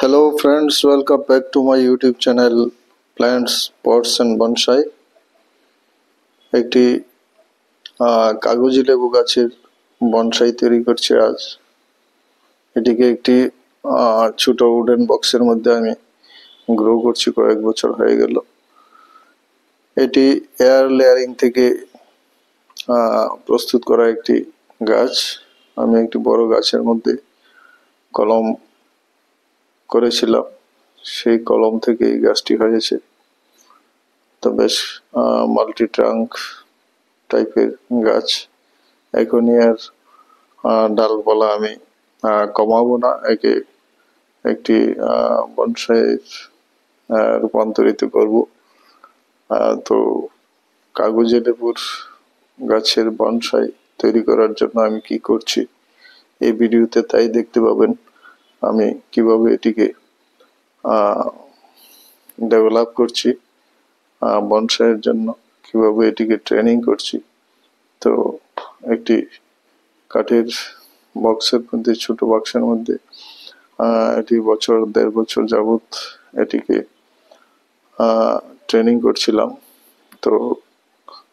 Hello friends, welcome back to my YouTube channel Plants, Pots and Bonsai। একটি কাগজি লেবু গাছের বনসাই তৈরি করছি আজ। এটিকে একটি ছোট উডেন বক্সের মধ্যে আমি গ্রো করছি, কয়েক বছর হয়ে গেল। এটি এয়ার লেয়ারিং থেকে প্রস্তুত করা একটি গাছ। আমি একটি বড় গাছের মধ্যে কলম করেছিলাম, সেই কলম থেকে এই গাছটি হয়েছে। তো বেশ মাল্টি ট্রাঙ্ক টাইপের গাছ। এখনই আর ডালপালা আমি কমাবো না, একে একটি বনসাইয়ের রূপান্তরিত করব। তো কাগজে লেবুর গাছের বনসাই তৈরি করার জন্য আমি কি করছি এই ভিডিওতে তাই দেখতে পাবেন। আমি কিভাবে এটিকে ডেভেলপ করছি, বনসাইয়ের জন্য কিভাবে এটিকে ট্রেনিং করছি। তো একটি কাঠের বক্সের মধ্যে, ছোট বক্সের মধ্যে এটি দেড় বছর যাবত এটিকে ট্রেনিং করছিলাম। তো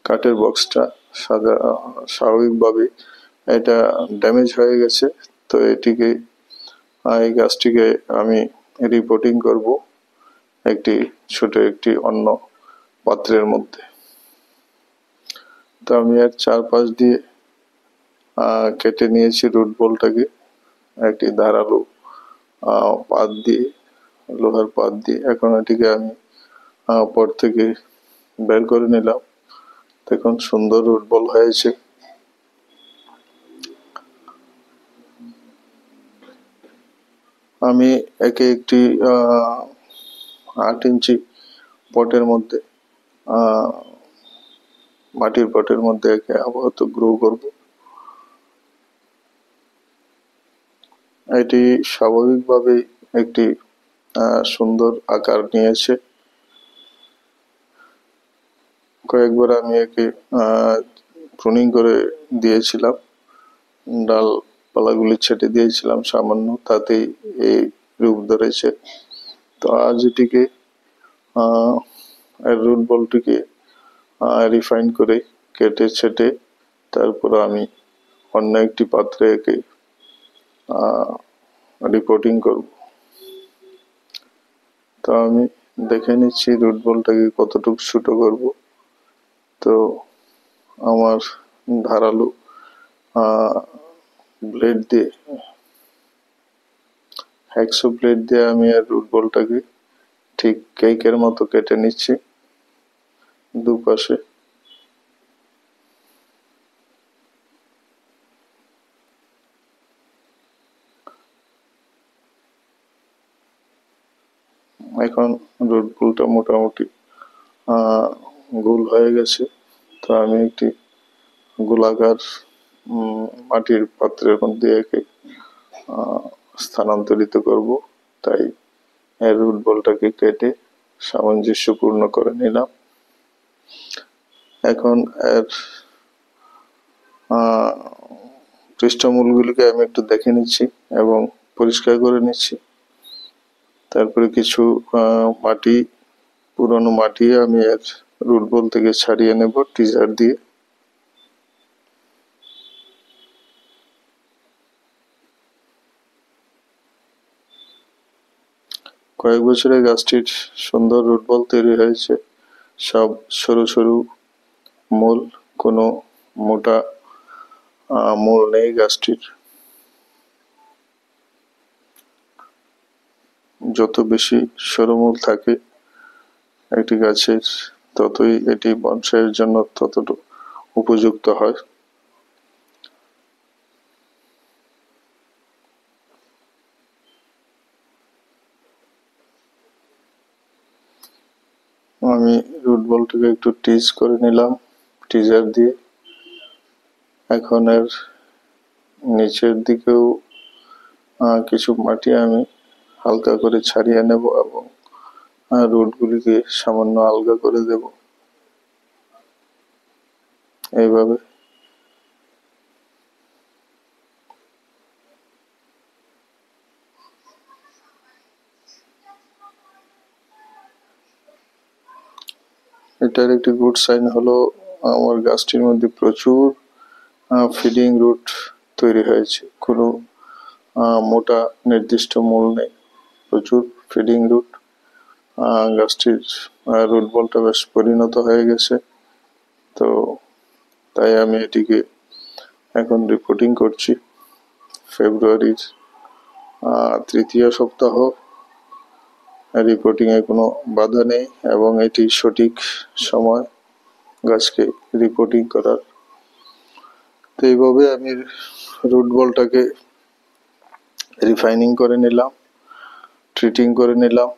কাঠের বক্সটা স্বাভাবিকভাবে এটা ড্যামেজ হয়ে গেছে। তো এটিকে এই গাছটিকে আমি রিপোর্টিং করব একটি অন্য পাত্রের মধ্যে। তো আমি এর চারপাশ দিয়ে কেটে নিয়েছি রুট বলটাকে, একটি ধারালো পাত দিয়ে, লোহার পাত দিয়ে। এখন এটিকে আমি পর থেকে বের করে নিলাম। দেখুন সুন্দর রুট বল হয়েছে। আমি একে একটি 8 ইঞ্চি পটের মধ্যে, মাটির পটের মধ্যে একে আপাতত গ্রো করব। এটি স্বাভাবিকভাবে একটি সুন্দর আকার নিয়েছে। কয়েকবার আমি একে প্রুনিং করে দিয়েছিলাম, ডালপালাগুলি ছেটে দিয়েছিলাম সামান্য, তাতেই এই রূপ ধরেছে। তো আজ এটিকে রুট বলটিকে রিফাইন করে কেটে ছেটে তারপর আমি অন্য একটি পাত্রে একে রিপোর্টিং করব। তো আমি দেখে নিচ্ছি রুট বলটাকে কতটুকু ছোট করব। তো আমার ধারালো ব্লেড দিয়ে, হ্যাকসো ব্লেড দিয়ে আমি আর রুট বলটাকে ঠিক কেকের মতো কেটে নিচ্ছি দুপাশে। এখন রুট বলটা মোটামুটি গোল হয়ে গেছে। তো আমি একটি গোলাকার মাটির পাত্রের মধ্যে একে স্থানান্তরিত করব। তাই এর রুট বলটাকে কেটে সামঞ্জস্যপূর্ণ করে নিলাম। এখন এর পৃষ্ঠমূলগুলিকে আমি একটু দেখে নিচ্ছি এবং পরিষ্কার করে নিচ্ছি। তারপরে কিছু পুরনো মাটি আমি এর রুট বল থেকে ছাড়িয়ে নেব টিজার দিয়ে। কয়েক বছরে গাছটির সুন্দর রুট বল তৈরি হয়েছে। সব সরু সরু মূল, কোনো মোটা মূল নেই গাছটির। যত বেশি সরু মূল থাকে একটি গাছের, ততই এটি বনসাইয়ের জন্য ততটুকু উপযুক্ত হয়। আমি রুট বলটাকে একটু টিজ করে নিলাম টিজার দিয়ে। এখন এর নিচের দিকেও কিছু মাটি আমি হালকা করে ছাড়িয়ে নেব এবং রুটগুলিকে সামান্য আলগা করে দেব এইভাবে। এটার একটি গুড সাইন হলো আমার গাছটির মধ্যে প্রচুর ফিডিং রুট তৈরি হয়েছে। কোনো মোটা নির্দিষ্ট মূল নেই, প্রচুর ফিডিং রুট। গাছটির রুট বলটা বেশ পরিণত হয়ে গেছে। তো তাই আমি এটিকে এখন রিপোর্টিং করছি। ফেব্রুয়ারির তৃতীয় সপ্তাহ, রিপোর্টিংয়ে কোনো বাধা নেই এবং এটি সঠিক সময় গাছকে রিপোর্টিং করার। তো এইভাবে আমি রুট বলটাকে রিফাইনিং করে নিলাম, ট্রিটিং করে নিলাম।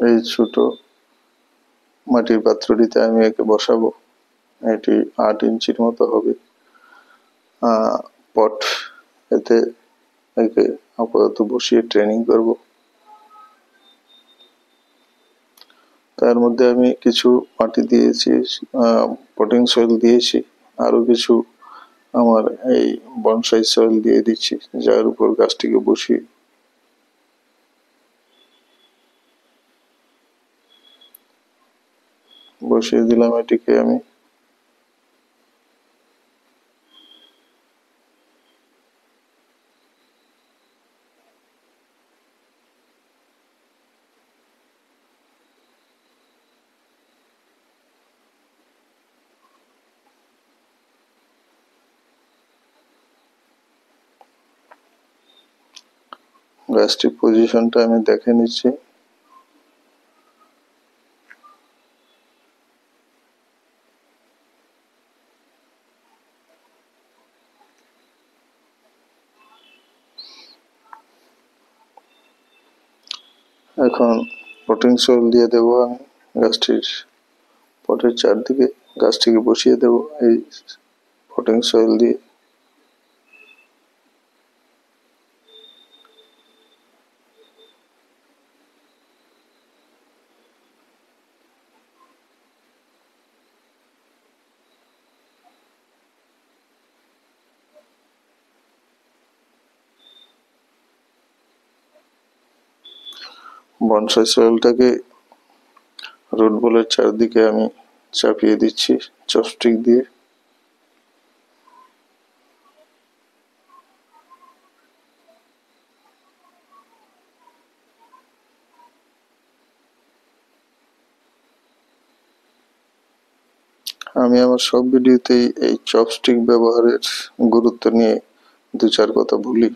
এই ছোট মাটির পাত্রটিতে আমি একে বসাবো। এটি 8 ইঞ্চির মতো হবে পট। এতে একে আপাতত বসিয়ে ট্রেনিং করব। তার মধ্যে আমি কিছু মাটি দিয়েছি, পটিং সয়েল দিয়েছি, আরো কিছু আমার এই বনসাই সয়েল দিয়ে দিচ্ছি, যার উপর গাছটিকে বসিয়ে দিলাম এটিকে আমি। গাছটির পজিশনটা আমি দেখে নিচ্ছি। এখন পটিং সয়েল দিয়ে দেবো আমি গাছটির পটের চারদিকে। গাছটিকে বসিয়ে দেবো এই পটিং সয়েল দিয়ে। বনসাই সয়েলটাকে রুট বলের চারদিকে আমি চাপিয়ে দিচ্ছি চপস্টিক দিয়ে। আমি আমার সব ভিডিওতেই এই চপস্টিক ব্যবহারের গুরুত্ব নিয়ে 2-4 কথা বলি।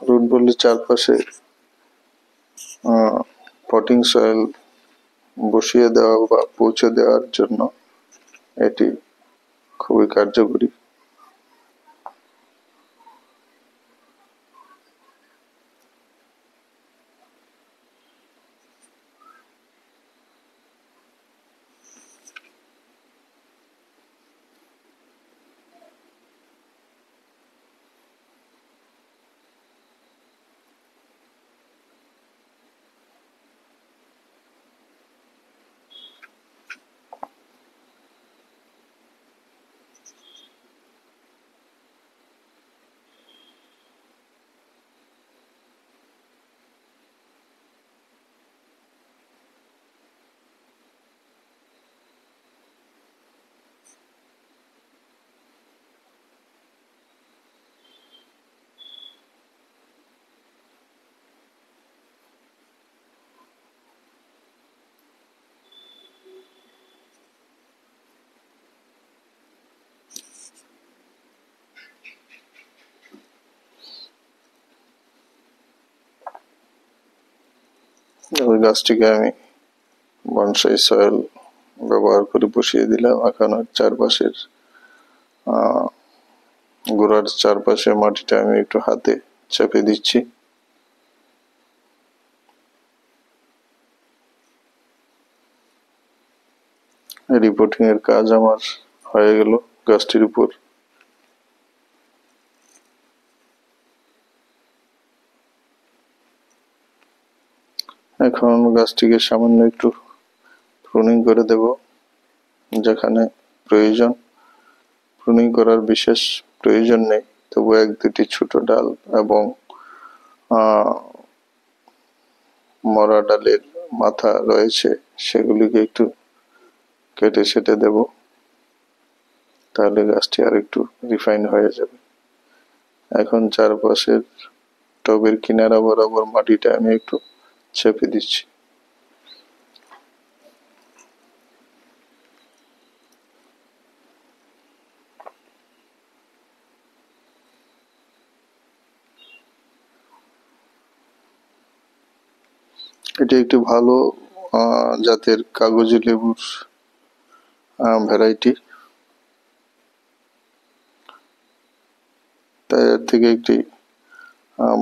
রুট বলের চারপাশে পটিং সয়েল বসিয়ে দেওয়া বা পৌঁছে দেওয়ার জন্য এটি খুবই কার্যকরী। ওই গাছটিকে আমি বনসাই সয়েল ব্যবহার করে বসিয়ে দিলাম। এখন চারপাশের গোড়ার চারপাশে মাটিটা আমি একটু হাতে চেপে দিচ্ছি। রিপোর্টিং এর কাজ আমার হয়ে গেল গাছটির উপর। এখন গাছটিকে সামান্য একটু প্রুনিং করে দেব যেখানে প্রয়োজন। প্রুনিং করার বিশেষ প্রয়োজন নেই, তবু এক দুটি ছোট ডাল এবং মরা ডালের মাথা রয়েছে সেগুলিকে একটু কেটে ছেটে দেব, তাহলে গাছটি আর একটু রিফাইন হয়ে যাবে। এখন চারপাশের টবের কিনারা বরাবর মাটিটা আমি একটু চেপে দিচ্ছি। এটি একটি ভালো জাতের কাগজি লেবুর ভ্যারাইটি, তাই এর থেকে একটি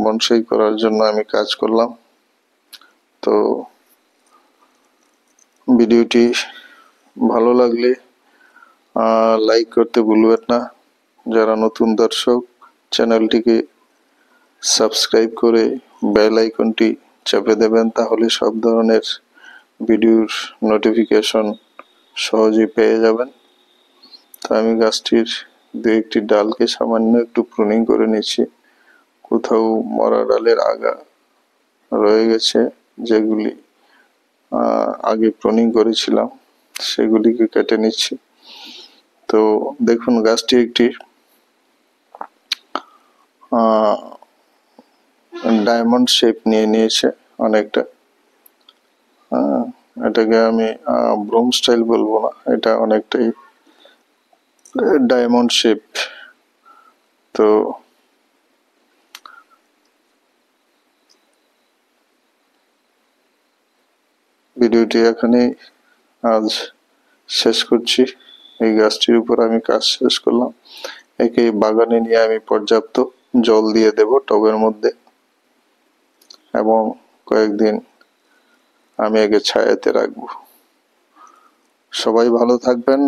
বনসাই করার জন্য আমি কাজ করলাম। তো ভিডিওটি ভালো লাগলে লাইক করতে ভুলবেন না। যারা নতুন দর্শক, চ্যানেলটিকে সাবস্ক্রাইব করে বেল আইকনটি চেপে দেবেন, তাহলে সব ধরনের ভিডিওর নোটিফিকেশন সহজেই পেয়ে যাবেন। তো আমি গাছটির দু একটি ডালকে সামান্য একটু প্রুনিং করে নিচ্ছি। কোথাও মরা ডালের আগা রয়ে গেছে, যেগুলি আগে প্রুনিং করেছিলাম, সেগুলিকে কেটে নিচ্ছি। তো দেখুন গাছটি একটি ডায়মন্ড শেপ নিয়ে নিয়েছে অনেকটা। এটাকে আমি ব্রোম স্টাইল বলবো না, এটা অনেকটাই ডায়মন্ড শেপ। তো ভিডিওটি এখানে আজ শেষ করছি। এই গাছটির উপর আমি কাজ শেষ করলাম। একে বাগানে নিয়ে আমি পর্যাপ্ত জল দিয়ে দেব টবের মধ্যে, এবং কয়েকদিন আমি একে ছায়াতে রাখবো। সবাই ভালো থাকবেন।